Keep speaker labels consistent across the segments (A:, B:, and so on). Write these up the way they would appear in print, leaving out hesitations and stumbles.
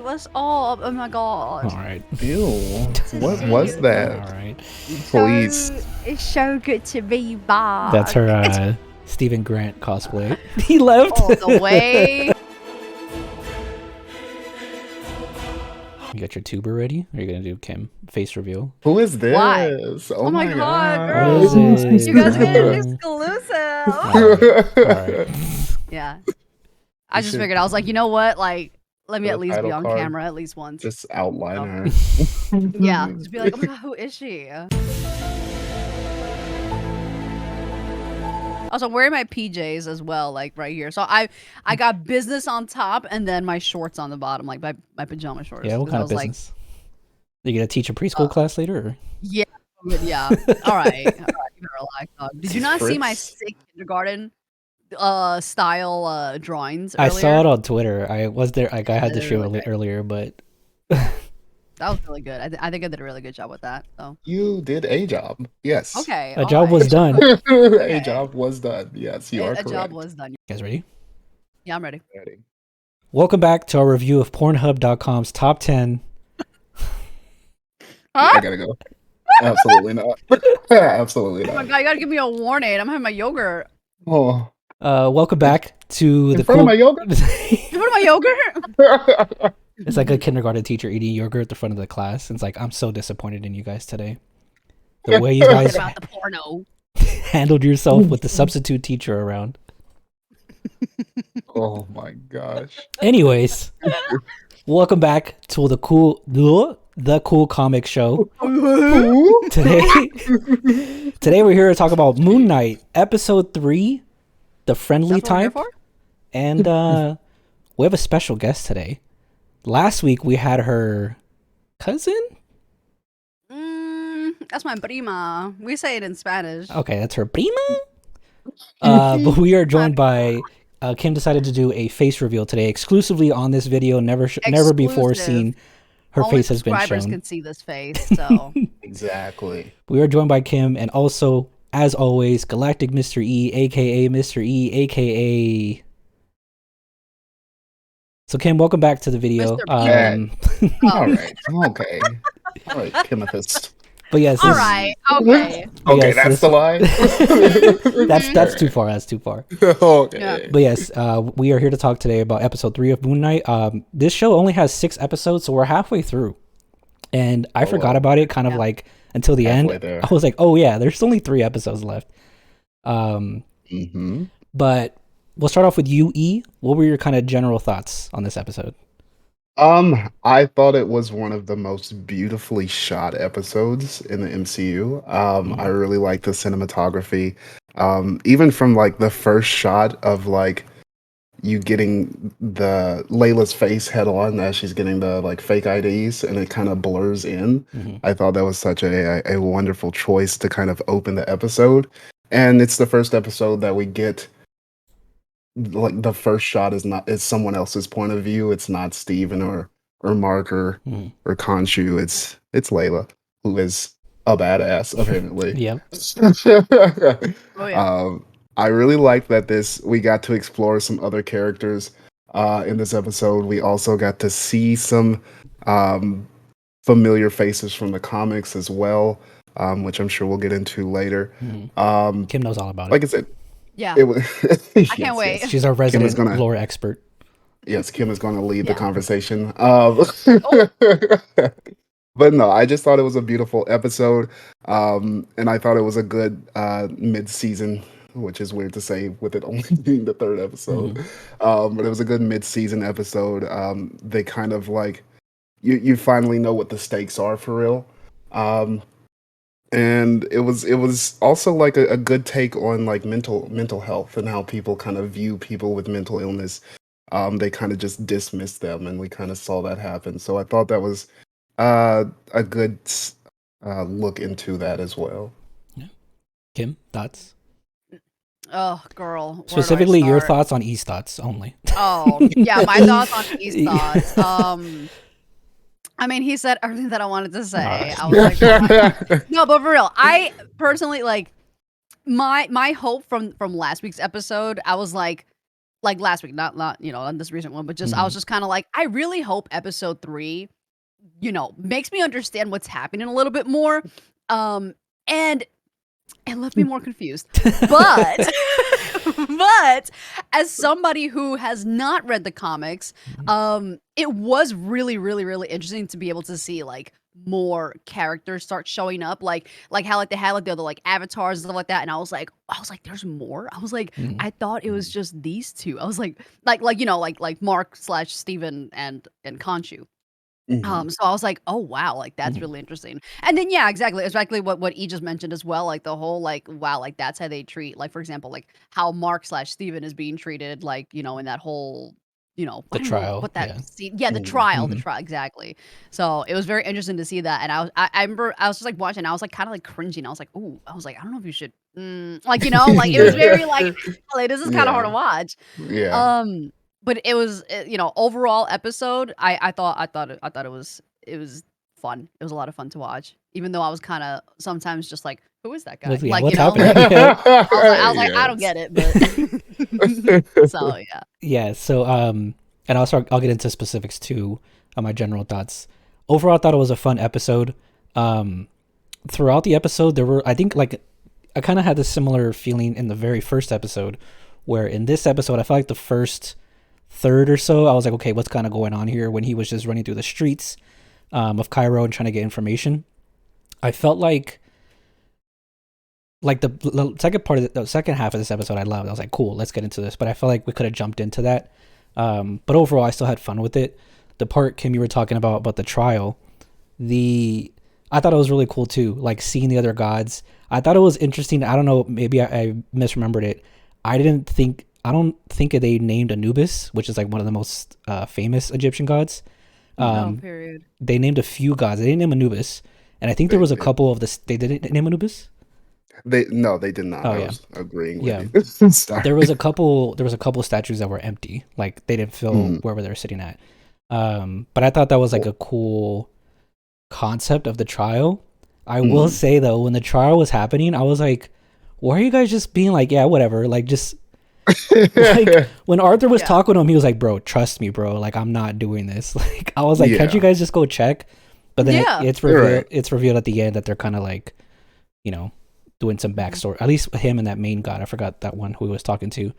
A: Hey, what's up? Oh my god.
B: All right.
C: Ew. What
A: see
C: was
A: you.
C: that?
B: All right.
C: Please.
A: It's so good to be back.
B: That's her Stephen Grant cosplay. He left.
A: All the way.
B: You got your tuber ready? Are you gonna do Kim face reveal?
C: Who is this?
A: Why?
C: Oh my god.
A: girls.
B: What is it?
A: You guys get an
B: Um,
A: exclusive.
B: Alright.
A: Yeah. I
C: You
A: just
C: should
A: figured, I was like, you know what? Like, let me
C: put
A: at
C: a
A: least be
C: title
A: on
C: card.
A: camera at least once.
C: Just outline
A: Oh.
C: her.
A: Yeah. Just be like, oh my god, who is she? Also, I'm wearing my PJs as well, like right here. So I got business on top and then my shorts on the bottom, like my pajama shorts.
B: Yeah, what
A: 'Cause
B: kind
A: I
B: of
A: was
B: business? You gonna teach a preschool class later? Or?
A: Yeah. Yeah. All right. You better relax, dog. Did you not see my
C: Fritz?
A: sick kindergarten style drawings
B: I
A: earlier?
B: saw it on Twitter. I was there. Like, I had to
A: They're
B: show
A: really
B: it earlier, but
A: That was really good. I think I did a really good job with that. So
C: You did a job. Yes.
A: okay,
B: a job was done.
C: A job was done. Yes, you are
A: A
C: correct.
A: job was done.
B: You guys ready?
A: Yeah, I'm ready.
C: Ready.
B: Welcome back to our review of Pornhub.com's top 10.
C: I gotta go. Absolutely not. Absolutely
A: Oh my
C: not.
A: god, you gotta give me a warning. I'm having my yogurt.
C: Oh.
B: Welcome back to
C: In
B: the
C: front
B: cool.
C: of my yogurt?
A: You want my yogurt?
B: It's like a kindergarten teacher eating yogurt at the front of the class. And it's like, I'm so disappointed in you guys today. The way you guys
A: About the porno.
B: handled yourself with the substitute teacher around.
C: Oh my gosh.
B: Anyways, welcome back to the cool comic show. Today we're here to talk about Moon Knight, episode 3, The Friendly
A: That's what we're here
B: Type.
A: for?
B: And we have a special guest today. Last week we had her cousin.
A: That's my prima. We say it in Spanish.
B: Okay, that's her prima. But we are joined by Kim. Decided to do a face reveal today, exclusively on this video. Never before
A: Exclusive.
B: seen. Her
A: Only
B: face has been
A: subscribers
B: shown.
A: can see this face, so
C: Exactly.
B: We are joined by Kim, and also, as always, Galactic Mr. E, aka Mr. E, aka. So Kim, welcome back to the video.
A: Mr.
C: All right. Okay. All right, Kimethist.
B: But yes,
A: all right, okay.
C: Okay,
B: Yes,
C: that's
B: this-
C: the lie.
B: that's too far. That's too far.
C: Okay.
A: Yeah.
B: But yes, we are here to talk today about episode 3 of Moon Knight. This show only has 6 episodes, so we're halfway through. And I forgot
C: wow.
B: about it kind of
A: Yeah.
B: like until the
C: Halfway
B: end.
C: there.
B: I was like, oh yeah, there's only 3 episodes left.
C: Mm-hmm.
B: But we'll start off with you, E. What were your kind of general thoughts on this episode?
C: I thought it was one of the most beautifully shot episodes in the MCU. I really like the cinematography. Even from like the first shot of like you getting the Layla's face head on as she's getting the like fake IDs and it kind of blurs in.
B: Mhm.
C: I thought that was such a wonderful choice to kind of open the episode. And it's the first episode that we get like the first shot is someone else's point of view. It's not Steven or Mark or
B: Mhm.
C: Khonshu. It's Layla, who is a badass apparently.
B: Yep.
A: Oh yeah.
C: I really like that we got to explore some other characters in this episode. We also got to see some familiar faces from the comics as well, which I'm sure we'll get into later.
B: Mhm. Kim knows all about
C: Like
B: it.
C: I said,
A: Yeah.
C: it was.
A: I can't wait.
B: She's our resident
C: gonna-
B: lore expert.
C: Yes, Kim is going to lead the
A: Yeah.
C: conversation. But no, I just thought it was a beautiful episode, and I thought it was a good mid-season, which is weird to say with it only being the 3rd episode. But it was a good mid-season episode. They kind of like you finally know what the stakes are for real, and it was also like a good take on like mental health and how people kind of view people with mental illness. They kind of just dismiss them, and we kind of saw that happen. So I thought that was a good look into that as well.
B: Kim, thoughts?
A: Oh, girl. Where do I
B: Specifically, your
A: start?
B: thoughts on E's thoughts only.
A: Oh, yeah, my thoughts on these thoughts. I mean, he said everything that I wanted to say. I was like, oh my God. No, but for real, I personally like my hope from last week's episode. I was like, like last week, not on this recent one, but just I was just kind of like, I really hope episode 3, makes me understand what's happening a little bit more. And it left me more confused. But but as somebody who has not read the comics, it was really, really, really interesting to be able to see like more characters start showing up, like how like they had like the other like avatars and stuff like that. And I was like, there's more. I was like,
B: Mhm.
A: I thought it was just these two. I was like Mark / Steven and Khonshu.
C: Mhm.
A: So I was like, "Oh, wow, like, that's
B: Mhm.
A: really interesting." And then, yeah, exactly what E just mentioned as well, like, the whole, like, wow, like, that's how they treat like, for example, like, how Mark / Steven is being treated, like, in that whole, I
B: The
A: don't know
B: trial,
A: what that
B: yeah.
A: scene. Yeah,
C: Mhm.
A: the
B: Mhm.
A: trial, exactly. So, it was very interesting to see that, and I remember I was just, like, watching, I was, like, kinda, like, cringing. I was like, "Ooh," I was like, "I don't know if you should," like, like, it was
B: Yeah.
A: very, like, like, this is kinda hard to
C: Yeah.
A: watch.
C: Yeah.
A: But it was, overall episode, I thought it was fun. It was a lot of fun to watch, even though I was kinda sometimes just like, "Who is that guy?"
B: Yeah,
A: Like,
B: what's happening?
A: like,
B: Yeah.
A: I was like, "I don't
C: Yes.
A: get it," but so, yeah.
B: Yeah, so and I'll get into specifics too on my general thoughts. Overall, I thought it was a fun episode. Um Throughout the episode there were, I think, like, I kind of had this similar feeling in the very first episode, where in this episode I felt like the first third or so I was like, okay, what's kind of going on here, when he was just running through the streets of Cairo and trying to get information. I felt like the second part of the second half of this episode I loved. I was like, cool, let's get into this. But I felt like we could have jumped into that. But overall, I still had fun with it. The part, Kim, you were talking about the trial, I thought it was really cool too. Like seeing the other gods, I thought it was interesting. I don't know, maybe I misremembered it. I don't think they named Anubis, which is like one of the most famous Egyptian gods.
A: No,
B: Um,
A: period.
B: they named a few gods. They didn't name Anubis, and I think there
C: They
B: was a
C: did.
B: couple of this. They didn't name Anubis.
C: No, they did not.
B: Oh
C: I
B: yeah,
C: was agreeing with
B: yeah.
C: you. Sorry.
B: There was a couple statues that were empty, like they didn't fill
C: Mhm.
B: wherever they were sitting at. But I thought that was like
C: Cool.
B: a cool concept of the trial. I will
C: Mhm.
B: say though, when the trial was happening, I was like, why are you guys just being like, yeah, whatever, like just like when Arthur was
A: Yeah.
B: talking to him, he was like, bro, trust me, bro, like I'm not doing this. Like I was like, can't you
C: Yeah.
B: guys just go check? But then
A: Yeah.
B: it's
C: You're
B: revealed
C: right.
B: it's revealed at the end that they're kind of like, you know, doing some backstory. At least him and that main god, I forgot that one who he was talking to.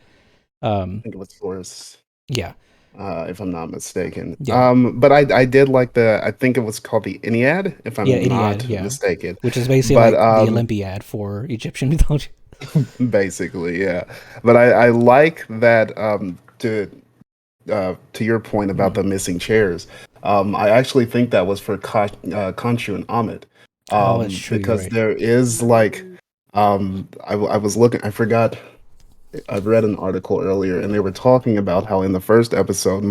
C: I think it was Forrest,
B: Yeah,
C: if I'm not mistaken.
B: yeah,
C: But I did like I think it was called the Ennead, if
B: yeah,
C: I'm
B: Iliad,
C: not
B: yeah,
C: mistaken.
B: which is basically
C: But
B: like the Olympiad for Egyptian mythology.
C: basically, yeah. But I like that to your point about
B: Mhm.
C: the missing chairs. I actually think that was for Khonshu and Amit.
B: Oh, that's true. You're
C: Because
B: right.
C: there is like I was looking, I forgot, I read an article earlier and they were talking about how in the first episode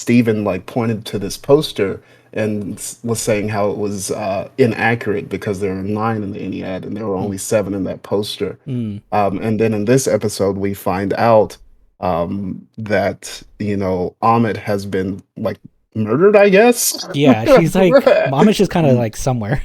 C: Stephen like pointed to this poster and was saying how it was inaccurate because there are 9 in the Ennead and there were
B: Mm.
C: only 7 in that poster.
B: Mm.
C: And then in this episode, we find out that Amit has been like murdered, I guess.
B: Yeah, she's like, mom is just kind of like somewhere.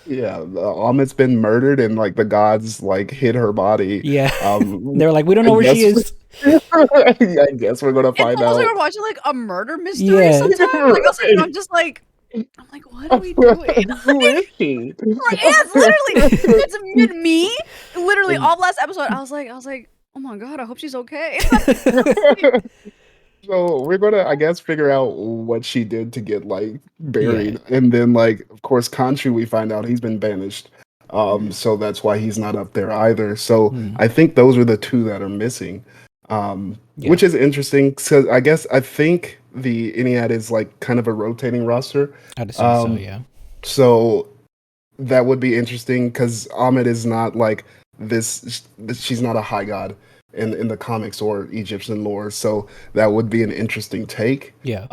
C: Yeah, Amit's been murdered, and like the gods like hid her body.
B: Yeah,
C: Um,
B: they're like, we don't
C: I
B: know where she
C: guess
B: is.
C: I guess we're gonna
A: It's
C: find
A: almost like
C: out.
A: we're watching, like, a murder mystery
B: Yeah,
A: sometimes. Like, I was like,
C: Right.
A: I'm just like, I'm like, what are we doing?
C: Who is she?
A: Like, yeah, it's literally, it's me. Literally, all last episode, I was like, oh my god, I hope she's okay.
C: So we're gonna, I guess, figure out what she did to get like
B: yeah,
C: buried, and then like, of course, Khonshu, we find out he's been banished.
A: Mhm.
C: So that's why he's not up there either. So
B: mm,
C: I think those are the two that are missing,
B: yeah.
C: which is interesting. Because I think the Ennead is like kind of a rotating roster.
B: I'd assume so.
C: Um,
B: Yeah,
C: so that would be interesting because Ahmed is not like this. She's not a high god in the comics or Egyptian lore. So that would be an interesting take.
B: yeah,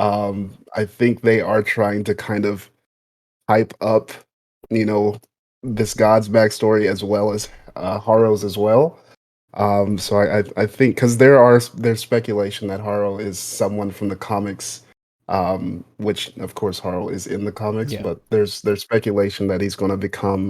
C: I think they are trying to kind of hype up, you know, this god's backstory as well as Haro's as well. So I think because there's speculation that Haro is someone from the comics, which of course Haro is in the comics,
B: yeah.
C: but there's speculation that he's going to become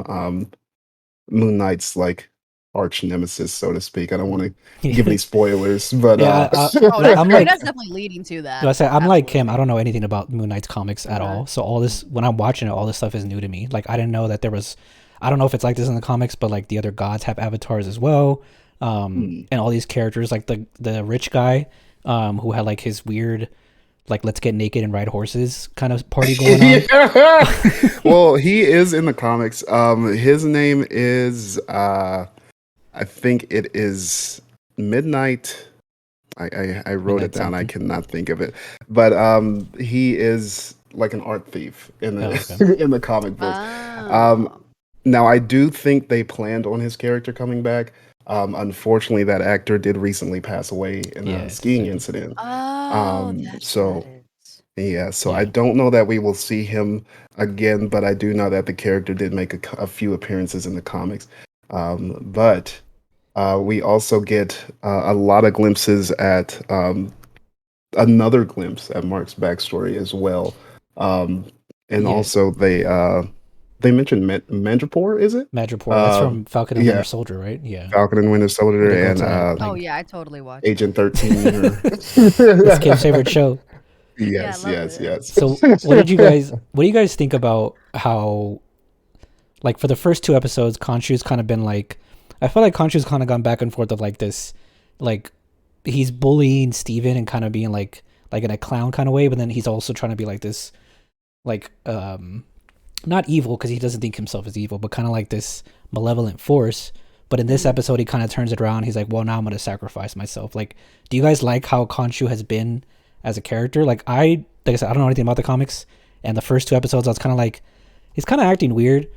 C: Moon Knight's like arch nemesis, so to speak. I don't want to
B: Yeah,
C: give any spoilers, but
A: Oh,
B: I'm like,
A: that's definitely leading to that.
B: I say I'm like Kim. I
A: Absolutely.
B: don't know anything about Moon Knight's comics at
A: Okay.
B: all. So all this, when I'm watching it, all this stuff is new to me. Like I didn't know that there was. I don't know if it's like this in the comics, but like the other gods have avatars as well.
C: hmm.
B: And all these characters, like the rich guy, who had like his weird, like let's get naked and ride horses kind of party going on.
C: Yeah. Well, he is in the comics. His name is I think it is Midnight. I wrote it
B: Midnight
C: down. I
B: something.
C: cannot think of it, but he is like an art thief in
B: Oh, okay.
C: the in the comic books. Um,
A: Oh.
C: Now I do think they planned on his character coming back. Unfortunately, that actor did recently pass away in
B: Yeah,
C: a
B: it's
C: skiing
B: sad.
C: incident.
A: Oh, that's what
C: So
A: that is.
C: yeah, so I
B: Yeah,
C: don't know that we will see him again, but I do know that the character did make a few appearances in the comics. But we also get a lot of glimpses at another glimpse at Mark's backstory as well. Um, and
B: yeah.
C: also they mentioned Mandrapore, is it?
B: Madripoor. That's
C: Um,
B: from Falcon and Winter
C: yeah,
B: Soldier, right? Yeah,
C: Falcon and Winter
B: where
C: Soldier
B: they go
C: and
B: to that
A: Oh
B: like
A: yeah, I totally watched
C: Agent
A: that.
C: 13.
B: that's Kim's favorite show.
A: Yeah, I
C: Yes,
A: love
C: yes,
A: it.
C: yes.
B: So what do you guys think about how, like, for the first two episodes, Khonshu's kind of been like, I feel like Khonshu's kind of gone back and forth of like this, like he's bullying Steven and kind of being like in a clown kind of way, but then he's also trying to be like this, like not evil because he doesn't think himself as evil, but kind of like this malevolent force. But in this
A: Mhm.
B: episode, he kind of turns it around. He's like, well, now I'm going to sacrifice myself. Like, do you guys like how Khonshu has been as a character? Like I said, I don't know anything about the comics, and the first two episodes, I was kind of like, he's kind of acting weird,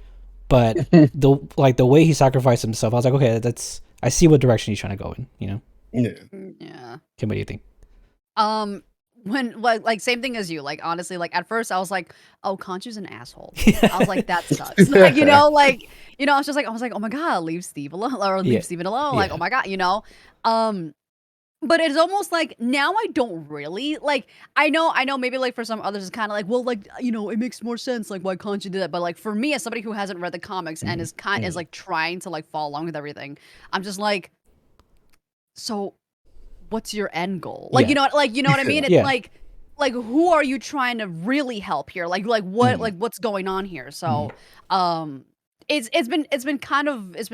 B: but the way he sacrificed himself, I was like, okay, that's I see what direction he's trying to go in. You know,
C: Yeah.
A: Yeah.
B: Kim, what do you think?
A: Um, when like same thing as you. Like honestly, like at first I was like, "Oh, Conchu's an asshole." I was like, "That sucks." I was just like, I was like, "Oh my god, leave Steve alone or
B: Yeah,
A: leave Steven alone." Like, "Oh
B: yeah,
A: my god." Um, but it's almost like now I don't really like. I know. Maybe like for some others, it's kind of like, well, like it makes more sense. Like, why can't you do that? But like for me, as somebody who hasn't read the comics and
B: mhm,
A: is like trying to like follow along with everything, I'm just like, so what's your end goal? Like,
B: yeah,
A: you know what I mean? It's
B: yeah,
A: like who are you trying to really help here?
C: Mhm.
A: What's going on here?
B: mhm,
A: So, um it's been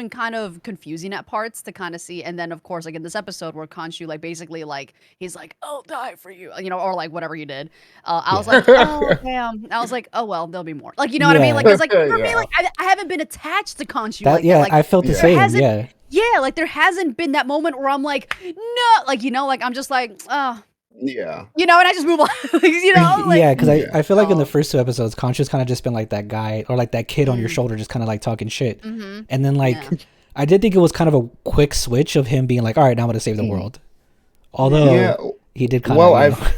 A: kind of confusing at parts to kind of see, and then of course like in this episode where Khonshu like basically like he's like, "I'll die for you," or like whatever he did. I was
B: yeah,
A: like, "Oh damn." I was like, "Oh well, there'll be more." Like, you know what I mean?
B: yeah.
A: Like, cuz like for me
C: Yeah.
A: like I haven't been attached to Khonshu
B: That
A: like that.
B: yeah,
A: Like
B: I felt the
C: Yeah.
A: there
B: same.
A: hasn't
B: Yeah,
A: yeah, like there hasn't been that moment where I'm like, no, like like I'm just like, oh,
C: Yeah.
A: and I just move on, like
B: yeah, because
C: Yeah.
B: I feel like in the
A: so.
B: first two episodes, Conchu's kind of just been like that guy or like that kid on your
A: Mm,
B: shoulder, just kind of like talking shit,
A: mm-hmm.
B: and then like
A: Yeah.
B: I did think it was kind of a quick switch of him being like, all right, now I'm gonna save the
C: Mhm.
B: world.
A: Yeah.
C: Yeah.
B: Although he did kind
C: Well,
B: of,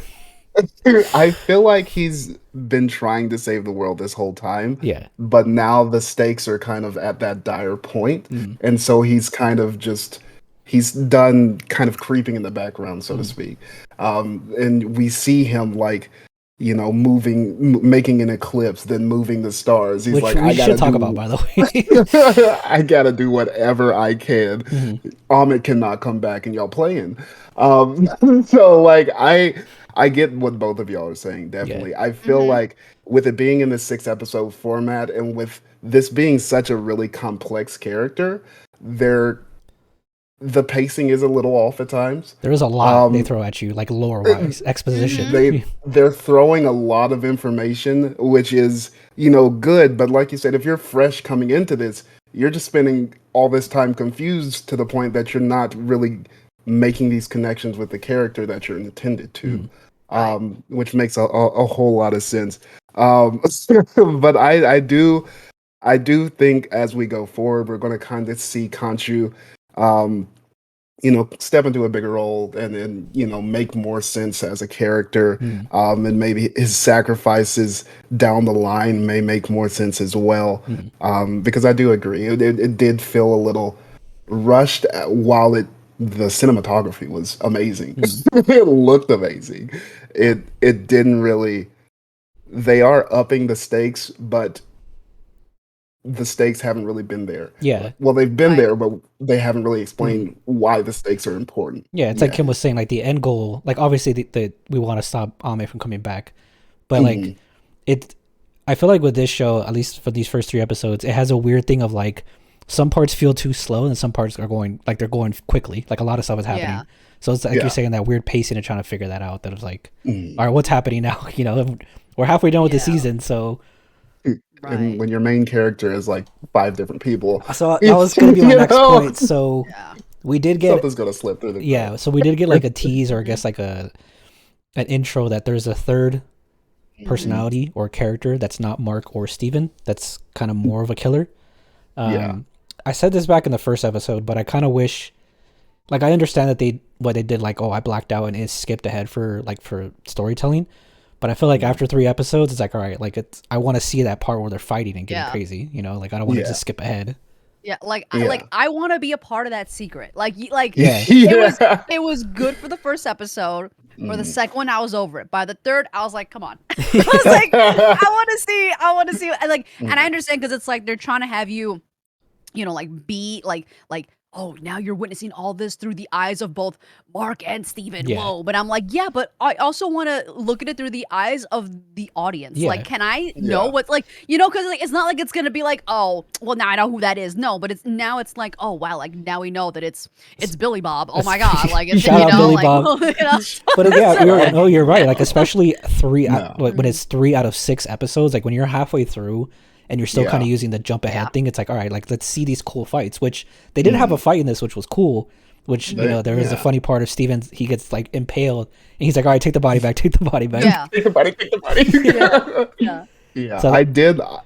C: I feel like he's been trying to save the world this whole time,
B: yeah,
C: but now the stakes are kind of at that dire point,
B: mm,
C: and so he's kind of just he's done kind of creeping in the background, so to
B: mm.
C: speak. And we see him like making an eclipse, then moving the stars. He's
B: Which
C: like,
B: we
C: I
B: should
C: gotta
B: talk about,
C: do,
B: by the way.
C: I gotta do whatever I can.
B: Mhm,
C: Amit cannot come back and y'all playing. Um, so like I get what both of y'all are saying,
B: yeah,
C: definitely. I feel
A: Mm-hmm.
C: like with it being in the 6 episode format and with this being such a really complex character, there the pacing is a little off at times.
B: there is a lot they
C: Um
B: throw at you, like lore wise, exposition.
A: Mm-hmm.
C: they're throwing a lot of information, which is, good, but like you said, if you're fresh coming into this, you're just spending all this time confused to the point that you're not really making these connections with the character that you're intended to,
B: Mm,
A: Right.
C: which makes a whole lot of sense. Um, but I do think as we go forward, we're going to kind of see Kanchu, um, step into a bigger role and then, make more sense as a character.
B: mm,
C: And maybe his sacrifices down the line may make more sense as well.
B: mm,
C: Because I do agree, it did feel a little rushed while the cinematography was amazing.
B: mm.
C: It looked amazing. It didn't really. They are upping the stakes, but the stakes haven't really been there.
B: Yeah.
C: Well, they've been
A: Right.
C: there, but they haven't really explained why the stakes are important.
B: Yeah, it's like Kim was saying, like the end goal, like obviously the we want to stop Ame from coming back, but like
C: Mhm.
B: it, I feel like with this show, at least for these first 3 episodes, it has a weird thing of like some parts feel too slow and some parts are going like they're going quickly. Like a lot of stuff is happening.
A: Yeah.
B: So it's like
C: Yeah.
B: you're saying that weird pacing and trying to figure that out. That it's like,
C: Mhm.
B: all right, what's happening now? You know, we're halfway done with the
A: Yeah.
B: season, so
A: Right.
C: And when your main character is like 5 different people,
B: so that was gonna be my
C: you
B: next
C: know,
B: point. So
A: Yeah.
B: we did get
C: something's gonna slip through the
B: yeah, so we did get like a tease or I guess like an intro that there's a third personality or character that's not Mark or Steven that's kind of more of a killer.
C: Yeah.
B: I said this back in the first episode, but I kind of wish, like, I understand that what they did, like, oh, I blacked out and it skipped ahead for storytelling, but I feel like after 3 episodes, it's like, all right, like I want to see that part where they're fighting and getting
A: Yeah.
B: crazy, you know, like I don't want to
C: Yeah.
B: just skip ahead.
A: Yeah, like
C: Yeah.
A: I want to be a part of that secret. Like
B: Yeah.
A: it was good for the first episode. For the
C: Mhm.
A: second one, I was over it. By the third, I was like, come on. I was like, I want to see, and like, and I understand because it's like they're trying to have you, you know, like be like, oh, now you're witnessing all this through the eyes of both Mark and Steven.
B: Yeah.
A: Whoa. But I'm like, yeah, but I also want to look at it through the eyes of the audience.
B: Yeah.
A: Like, can I know
C: Yeah.
A: what's like, you know, because like it's not like it's gonna be like, oh, well, now I know who that is. No, but it's like, oh wow, like now we know that it's Billy Bob. Oh my god, like it's
B: Shout
A: you
B: out
A: know,
B: Billy
A: like
B: Bob.
A: you know,
B: But yeah, you're right. Like especially
C: No.
B: when it's 3 out of 6 episodes, like when you're halfway through and you're still
C: Yeah.
B: kind of using the jump ahead thing, it's like, all right, like let's see these cool fights. Which they did have a fight in this, which was cool. Which you know, there was a funny part of Steven. He gets like impaled, and he's like, all right, take the body back, take the body back.
A: yeah,
C: Take the body, take the body.
A: yeah.
C: Yeah,
B: So-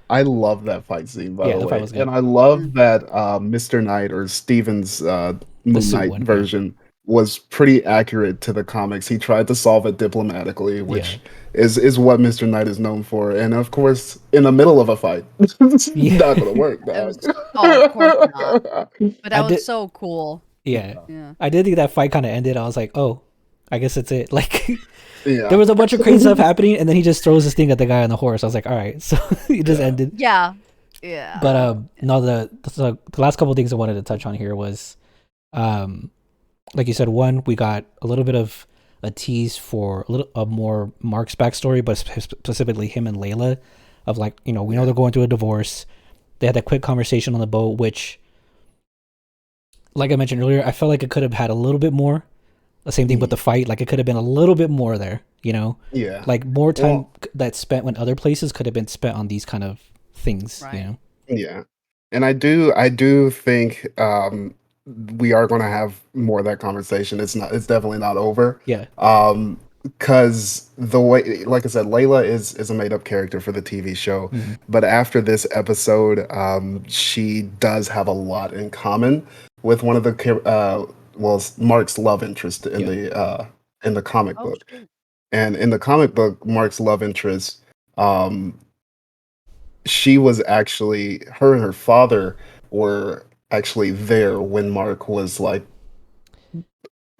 C: I love that fight scene, by
B: Yeah,
C: the
B: the
C: way.
B: fight was good.
C: And I love that Mr. Knight or Steven's Moon
B: suit
C: Knight
B: one, yeah.
C: version was pretty accurate to the comics. He tried to solve it diplomatically, which is what Mr. Knight is known for. And of course, in the middle of a fight, it's not gonna work.
A: It
C: Dog.
A: was, oh, of course not. But that
B: I
A: was
B: did-
A: so cool.
B: Yeah.
A: Yeah.
B: I did think that fight kind of ended. I was like, oh, I guess that's it. Like,
C: Yeah.
B: there was a bunch of crazy stuff happening, and then he just throws this thing at the guy on the horse. I was like, all right, so it just ended.
A: Yeah. Yeah.
B: But no, the last couple of things I wanted to touch on here was, like you said, one, we got a little bit of a tease for a little more Mark's backstory, but specifically him and Layla, of like, you know, we know they're going through a divorce. They had that quick conversation on the boat, which, like I mentioned earlier, I felt like it could have had a little bit more. The same thing with the fight, like it could have been a little bit more there, you know,
C: Yeah.
B: like more time
C: Well-
B: that's spent when other places could have been spent on these kind of things, you
A: Right.
B: know.
C: Yeah. And I do think we are gonna have more of that conversation. It's definitely not over.
B: Yeah.
C: Because the way, like I said, Layla is a made up character for the TV show, but after this episode, she does have a lot in common with one of the Mark's love interest in the comic
A: Oh,
C: book.
A: shit.
C: And in the comic book, Mark's love interest, she was actually, her and her father were actually there when Mark was like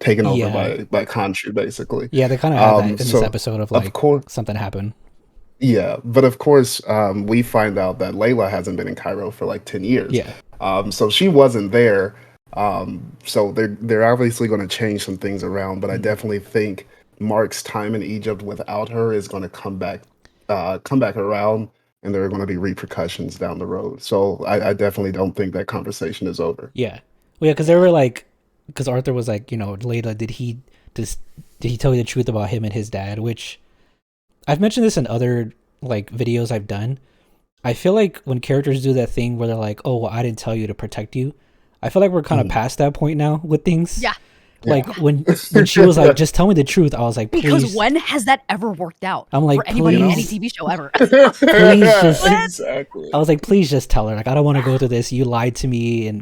C: taken over
B: Yeah.
C: by Khonshu, basically.
B: Yeah, they kind of had that in this
C: So,
B: episode of
C: Of
B: like
C: course,
B: something happened.
C: yeah, but of course, we find out that Layla hasn't been in Cairo for like 10 years.
B: Yeah.
C: So she wasn't there. So they're obviously going to change some things around, but I definitely think Mark's time in Egypt without her is going to come back around, and there are going to be repercussions down the road. So I definitely don't think that conversation is over.
B: Yeah. Well, yeah, because they were like, because Arthur was like, you know, Layla, did he tell you the truth about him and his dad? Which I've mentioned this in other like videos I've done. I feel like when characters do that thing where they're like, oh, well, I didn't tell you to protect you. I feel like we're kind of past that point now with things.
A: Yeah.
B: Like when she was like, just tell me the truth. I was like, please.
A: Because when has that ever worked out?
B: I'm like,
A: for anybody in any
B: please.
A: TV show ever.
B: Please just
C: Exactly.
B: I was like, please just tell her. Like, I don't want to go through this. You lied to me,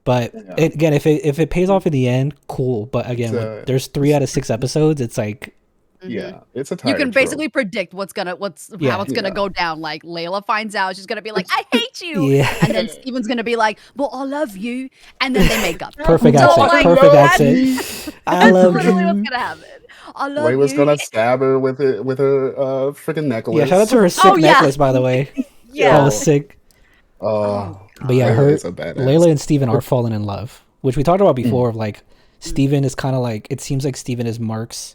B: but again, if it pays off in the end, cool. But again,
C: It's,
B: when there's 3 out of 6 episodes. It's like,
C: Yeah, it's a
A: You
C: tired
A: can
C: trope.
A: basically predict how it's gonna
C: Yeah.
A: go down. Like Layla finds out, she's gonna be like, "I hate you,"
B: Yeah.
A: and then Steven's gonna be like, "Well, I love you," and then they make up.
B: perfect
A: So,
B: accent.
A: like,
B: Perfect
A: that's-
B: accent. I love
A: literally
B: you.
A: what's gonna happen. I love
C: Layla's
A: you.
C: gonna stab her with her freaking necklace.
B: Yeah, shout out to her sick
A: Oh, yeah.
B: necklace, by the way.
A: Yeah.
B: That was sick.
A: Oh,
B: But yeah,
C: Layla
B: her
C: is a badass.
B: Layla and Steven are falling in love, which we talked about
C: Mm.
B: before. Of like, Steven is kind of like, it seems like Steven is Mark's,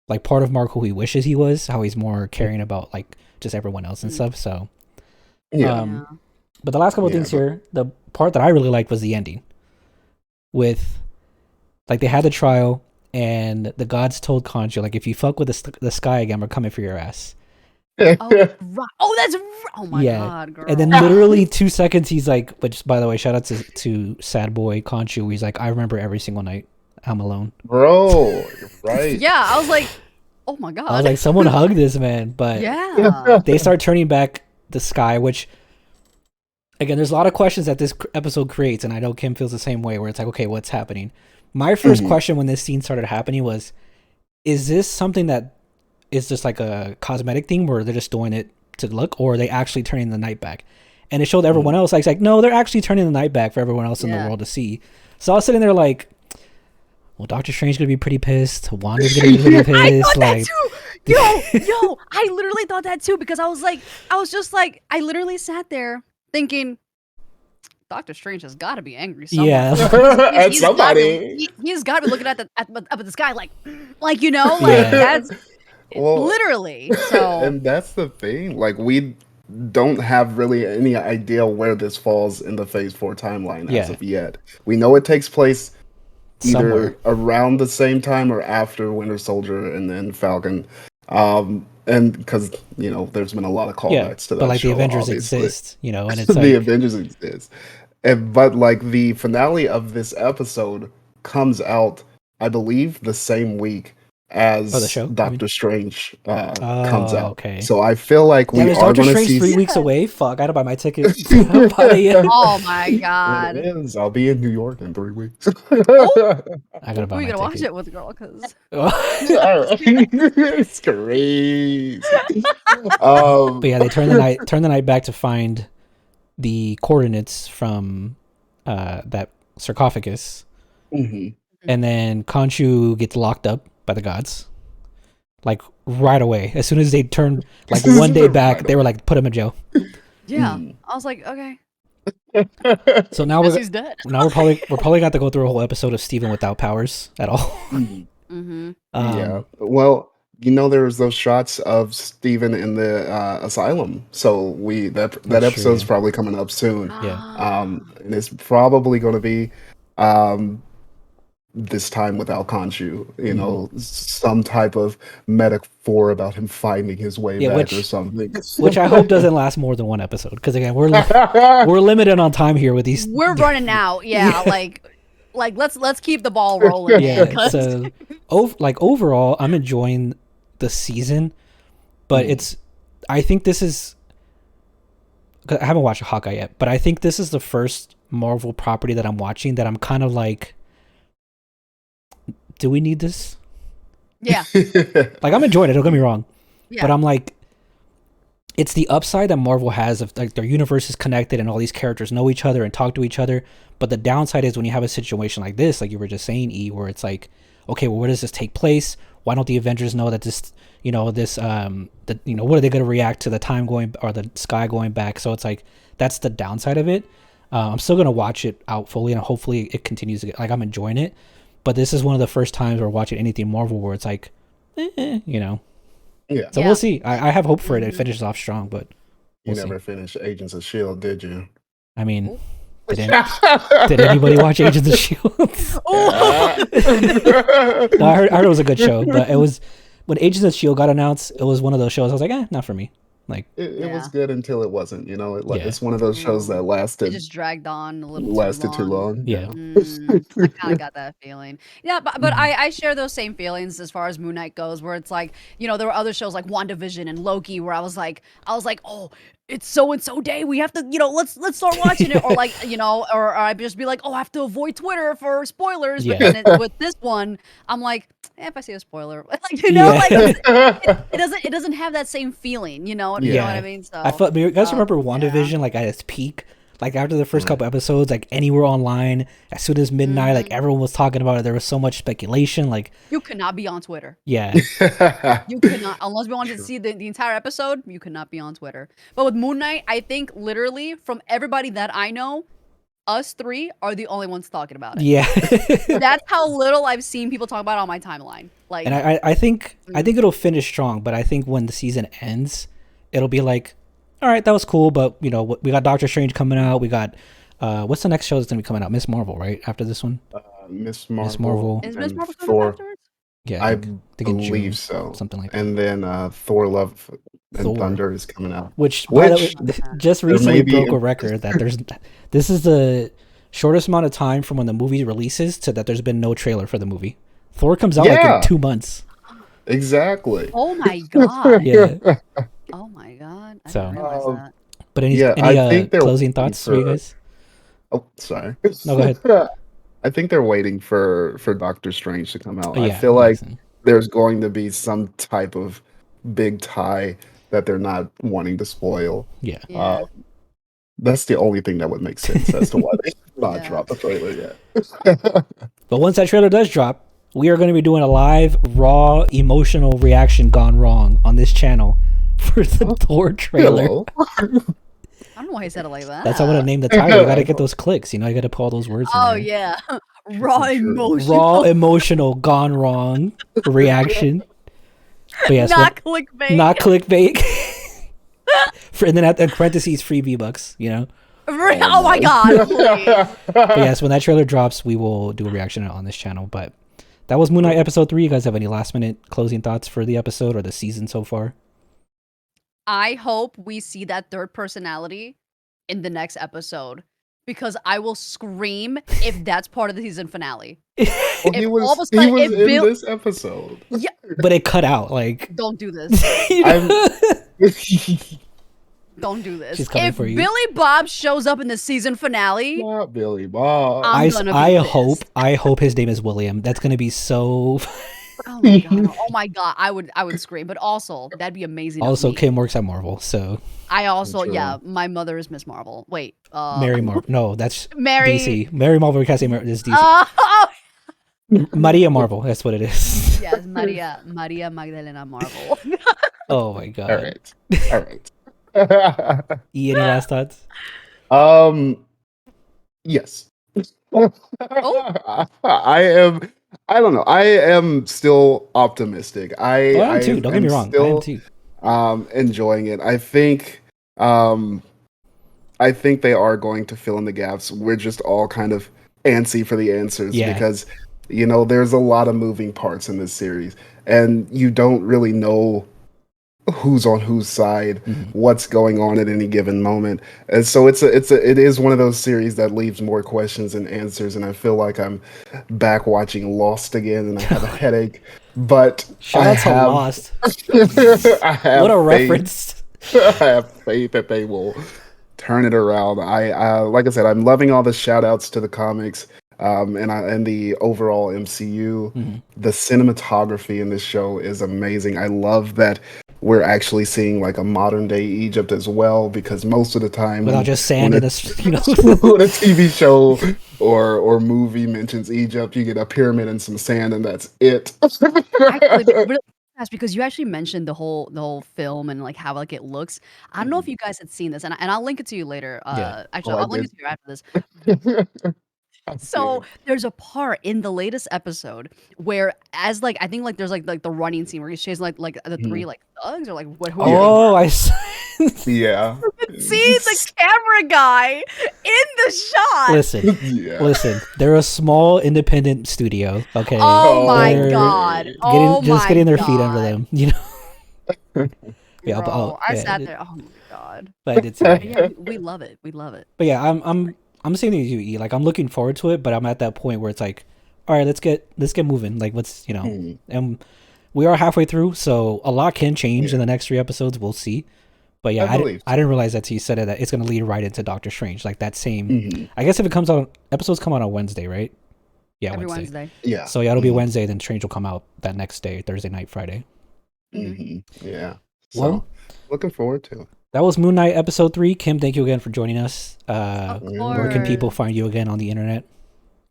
B: like part of Mark who he wishes he was. How he's more caring about like just everyone else and
A: Mm.
B: stuff. So
C: Yeah.
B: um, but the last couple of
C: Yeah,
B: things here, the part that I really liked was the ending. With like they had the trial and the gods told Khonshu like if you fuck with the sky again, we're coming for your ass.
A: Oh, right. Oh, that's oh my
B: Yeah.
A: god, girl.
B: And then literally 2 seconds he's like, which by the way, shout out to Sad Boy Khonshu. He's like, I remember every single night I'm alone.
C: Bro, you're right.
A: yeah, I was like, oh my god.
B: I was like, someone hug this man. But
A: yeah.
B: they start turning back the sky, which again, there's a lot of questions that this episode creates, and I know Kim feels the same way, where it's like, okay, what's happening? My 1st question when this scene started happening was, is this something that is just like a cosmetic thing where they're just doing it to look, or are they actually turning the night back? And it showed everyone else, like, no, they're actually turning the night back for everyone else in the world to see. So I was sitting there like, well, Doctor Strange gonna be pretty pissed. Wanda's gonna be pretty pissed.
A: I thought
B: like,
A: that too. Yo, I literally thought that too because I was just like, I literally sat there thinking, Doctor Strange has got to be angry somewhere.
B: Yeah.
C: At
A: He's
C: somebody.
A: he's got to be looking at up at the sky like you know, like
B: Yeah.
A: that's
C: Well,
A: literally. So
C: and that's the thing. Like, we don't have really any idea where this falls in the Phase 4 timeline as
B: Yeah.
C: of yet. We know it takes place either
B: Somewhere.
C: around the same time or after Winter Soldier and then Falcon. And because, you know, there's been a lot of callbacks
B: Yeah,
C: to that
B: but like
C: show,
B: the Avengers
C: obviously.
B: exist, you know, and it's
C: The
B: like,
C: Avengers exist. But like the finale of this episode comes out, I believe, the same week as
B: Oh, the show, you mean?
C: Doctor Strange comes
B: Oh,
C: out.
B: okay.
C: So I feel like we
B: damn, is
C: are
B: Doctor
C: going to
B: Strange
C: see.
B: 3 weeks away? Fuck, I gotta buy my ticket. I'm outta here.
A: oh my
C: It
A: god,
C: is. I'll be in New York in 3 weeks.
B: I gotta
A: who
B: buy
A: are you
B: my
A: gonna watch
B: ticket.
A: it with, girl? Because
C: It's crazy.
B: But yeah, they turn the night back to find the coordinates from that sarcophagus,
C: Mhm.
B: and then Khonshu gets locked up by the gods, like right away. As soon as they turned like one day back,
C: Right
B: they were like, put him in jail.
A: yeah,
C: Mm.
A: I was like, okay,
B: So now
A: guess
B: we're
A: he's dead.
B: now we're probably gonna have to go through a whole episode of Steven without powers at all.
C: Mhm.
A: Mm-hmm.
C: Yeah. Well, you know, there was those shots of Steven in the asylum. So that
B: That's true,
C: episode's
B: yeah.
C: probably coming up soon.
A: Ah.
C: And it's probably going to be this time without Khonshu. You know, some type of metaphor about him finding his way
B: Yeah,
C: back
B: which-
C: or something.
B: Which I hope doesn't last more than one episode, because again, we're limited on time here with these.
A: We're running out. Yeah, like let's keep the ball rolling.
B: Yeah,
A: because-
B: so overall, I'm enjoying the season, but I think this is. 'Cause I haven't watched Hawkeye yet, but I think this is the first Marvel property that I'm watching that I'm kind of like, do we need this?
A: yeah,
B: Like, I'm enjoying it. Don't get me wrong,
A: yeah.
B: but I'm like, it's the upside that Marvel has of like their universe is connected and all these characters know each other and talk to each other. But the downside is when you have a situation like this, like you were just saying, E, where it's like, okay, well, where does this take place? Why don't the Avengers know that this, what are they going to react to the time going or the sky going back? So it's like, that's the downside of it. I'm still going to watch it out fully and hopefully it continues to get, like, I'm enjoying it. But this is one of the first times we're watching anything Marvel where it's like,
C: Yeah.
B: So we'll see. I have hope for it. It finishes off strong, but
C: You
B: we'll see.
C: never finished Agents of S.H.I.E.L.D., did you?
B: I mean, did anybody watch Agents of S.H.I.E.L.D.? No, I heard it was a good show, but it was when Agents of S.H.I.E.L.D. got announced, it was one of those shows I was like, not for me. Like,
C: It was
A: Yeah.
C: good until it wasn't. You know,
B: Yeah.
C: it's one of those shows that
A: It
C: lasted
A: just dragged on a little
C: too long.
B: yeah.
A: I kind of got that feeling. Yeah, but I share those same feelings as far as Moon Knight goes, where it's like, there were other shows like WandaVision and Loki where I was like, oh, it's so and so day. We have to, let's start watching it, or like, or I'd just be like, oh, I have to avoid Twitter for spoilers. But
B: Yeah.
A: then with this one, I'm like, if I see a spoiler, like
B: Yeah.
A: like it doesn't have that same feeling, you know what
B: Yeah.
A: I mean? So
B: I felt. You guys remember
A: yeah.
B: WandaVision? Like at its peak, Like after the first couple episodes, like anywhere online, as soon as midnight, like everyone was talking about it. There was so much speculation. Like,
A: You could not be on Twitter.
B: yeah,
A: You could not, unless we wanted to see the entire episode, you could not be on Twitter. But with Moon Knight, I think literally from everybody that I know, us three are the only ones talking about it.
B: yeah.
A: That's how little I've seen people talk about it on my timeline. Like,
B: And I think it'll finish strong, but I think when the season ends, it'll be like, all right, that was cool, but you know, we got Doctor Strange coming out. We got what's the next show that's gonna be coming out? Miss Marvel, right? After this one,
C: Miss Marvel.
B: Miss Marvel.
A: is Miss
C: and
A: Marvel coming
C: Thor.
A: up afterwards?
B: Yeah,
C: I
B: think in June,
C: believe so.
B: something like that.
C: And then Thor: Love and
B: Thor.
C: Thunder is coming out.
B: Which by the
C: Which
B: way, just
C: there
B: recently
C: may be
B: broke a record that this is the shortest amount of time from when the movie releases to that there's been no trailer for the movie. Thor comes out like
C: Yeah.
B: in 2 months.
C: Exactly.
A: Oh my god.
B: Yeah.
A: Oh my god. I
B: So-
A: didn't realize
C: Um,
A: that.
B: But any
C: Yeah, I think they're
B: closing
C: waiting
B: thoughts for you
C: for-
B: guys?
C: Oh, sorry.
B: No, go ahead.
C: I think they're waiting for Doctor Strange to come out.
B: Oh,
C: I
B: yeah,
C: feel like
B: listen.
C: there's going to be some type of big tie that they're not wanting to spoil.
B: Yeah.
A: Yeah.
C: That's the only thing that would make sense as to why they not
A: Yeah.
C: drop a trailer yet.
B: But once that trailer does drop, we are going to be doing a live, raw, emotional reaction gone wrong on this channel for the Thor trailer.
C: Hello.
A: I don't know why he said it like that.
B: That's how I'm going to name the title. You got to get those clicks. You know, you got to put all those words in
A: Oh
B: there.
A: yeah. Raw
C: True.
A: emotion.
B: Raw, emotional, gone wrong reaction. But yes,
A: Not clickbait.
B: not clickbait. And then in parentheses, free V-Bucks, you know?
A: Oh my god. Please.
B: But yes, when that trailer drops, we will do a reaction on this channel. But that was Moon Knight episode 3. You guys have any last minute closing thoughts for the episode or the season so far?
A: I hope we see that third personality in the next episode because I will scream if that's part of the season finale.
C: Well, he
A: If
C: was,
A: all of a
C: he
A: sudden
C: was
A: it
C: in
A: built-
C: this episode.
B: But it cut out. Like,
A: Don't do this.
B: you know?
A: Don't do this.
B: She's coming
A: If
B: for you.
A: Billy Bob shows up in the season finale,
C: Not Billy Bob.
A: I'm gonna be pissed.
B: I hope his name is William. That's gonna be so.
A: oh my god, oh my god, I would scream. But also, that'd be amazing. of
B: Also,
A: me.
B: Kim works at Marvel, so
A: I also,
C: True.
A: yeah, my mother is Miss Marvel. Wait,
B: Mary Marvel. No, that's
A: Mary.
B: DC. Mary Marvel. We can't say Mary. This DC.
A: Oh,
B: Maria Marvel. That's what it is.
A: yes, Maria Magdalena Marvel.
B: Oh my god.
C: All right. All right.
B: E, any last thoughts?
C: Yes.
A: Oh.
C: I don't know. I am still optimistic.
B: Oh, I am too.
C: I
B: Don't get me
C: am
B: wrong. I
C: Still,
B: am too.
C: enjoying it. I think they are going to fill in the gaps. We're just all kind of antsy for the answers
B: Yeah.
C: because you know there's a lot of moving parts in this series, and you don't really know who's on whose side, what's going on at any given moment. And so it is one of those series that leaves more questions than answers, and I feel like I'm back watching Lost again and I have a headache. But
B: Shout out to Lost.
C: I have
B: What a
C: faith.
B: reference.
C: I have faith that they will turn it around. I like I said, I'm loving all the shout outs to the comics. And the overall MCU, the cinematography in this show is amazing. I love that we're actually seeing like a modern day Egypt as well, because most of the time,
B: Without just sand
C: when
B: in
C: a,
B: a, you know.
C: when a TV show or movie mentions Egypt, you get a pyramid and some sand, and that's it.
A: Actually, really fast, because you actually mentioned the whole film and like how like it looks. I don't know if you guys had seen this, and I'll link it to you later.
B: Yeah.
A: Actually,
C: Oh, I
A: I'll link
C: did.
A: it to you after this. So there's a part in the latest episode where, as like I think like there's like the running scene where he's chasing like the three like thugs or like what? Who
B: Oh, I.
C: yeah,
A: see the camera guy in the shot.
B: Listen,
C: yeah.
B: listen. They're a small independent studio. Okay.
A: Oh my
B: They're
A: god!
B: Getting,
A: Oh
B: just
A: my
B: getting their
A: god.
B: feet under them. You know. Yeah, but-
A: Bro, I
B: yeah,
A: sat
B: it-
A: there. Oh my god!
B: But I did see
A: But
B: it.
A: yeah, we love it. We love it.
B: But yeah, I'm seeing these UE. Like I'm looking forward to it, but I'm at that point where it's like, all right, let's get moving. Like let's and we are halfway through, so a lot can change in the next 3 episodes. We'll see. But yeah,
C: I believe
B: I didn't realize that till you said it, that it's gonna lead right into Doctor Strange. Like that same.
C: Mhm.
B: I guess if it comes out, episodes come out on Wednesday, right? Yeah,
A: Every
B: Wednesday.
A: Wednesday.
C: Yeah.
B: So yeah, it'll be Wednesday. Then Strange will come out that next day, Thursday night, Friday.
C: Yeah.
B: Well-
C: So looking forward to it.
B: that was Moon Knight episode 3. Kim, thank you again for joining us.
A: Of
B: Where can people
A: course.
B: find you again on the internet?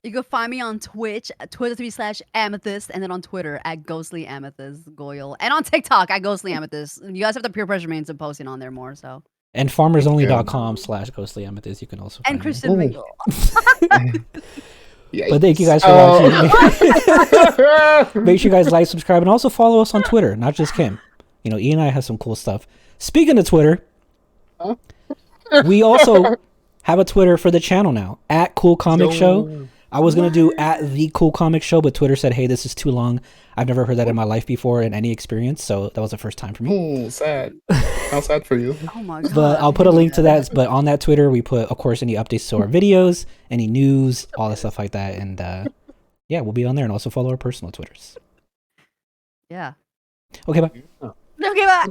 A: You can find me on Twitch, Twitter.com/Amethyst, and then on Twitter at Ghostly Amethyst Goyle, and on TikTok at Ghostly Amethyst. You guys have to peer pressure me into posting on there more. So
B: And farmersonly.com/ghostlyamethyst. You can also
A: and
B: find me.
A: Christian Mingle.
B: But thank you guys for watching. Make sure you guys like, subscribe, and also follow us on Twitter, not just Kim. You know, Ian and I have some cool stuff. Speaking of Twitter, we also have a Twitter for the channel now, at Cool Comic Show. I was going to do at The Cool Comic Show, but Twitter said, hey, this is too long. I've never heard that in my life before in any experience, so that was the first time for me.
C: Oh, sad. How sad for you.
A: Oh my god.
B: But I'll put a link to that. But on that Twitter, we put, of course, any updates to our videos, any news, all that stuff like that. And yeah, we'll be on there, and also follow our personal Twitters.
A: Yeah.
B: Okay, bye.
A: Okay, bye.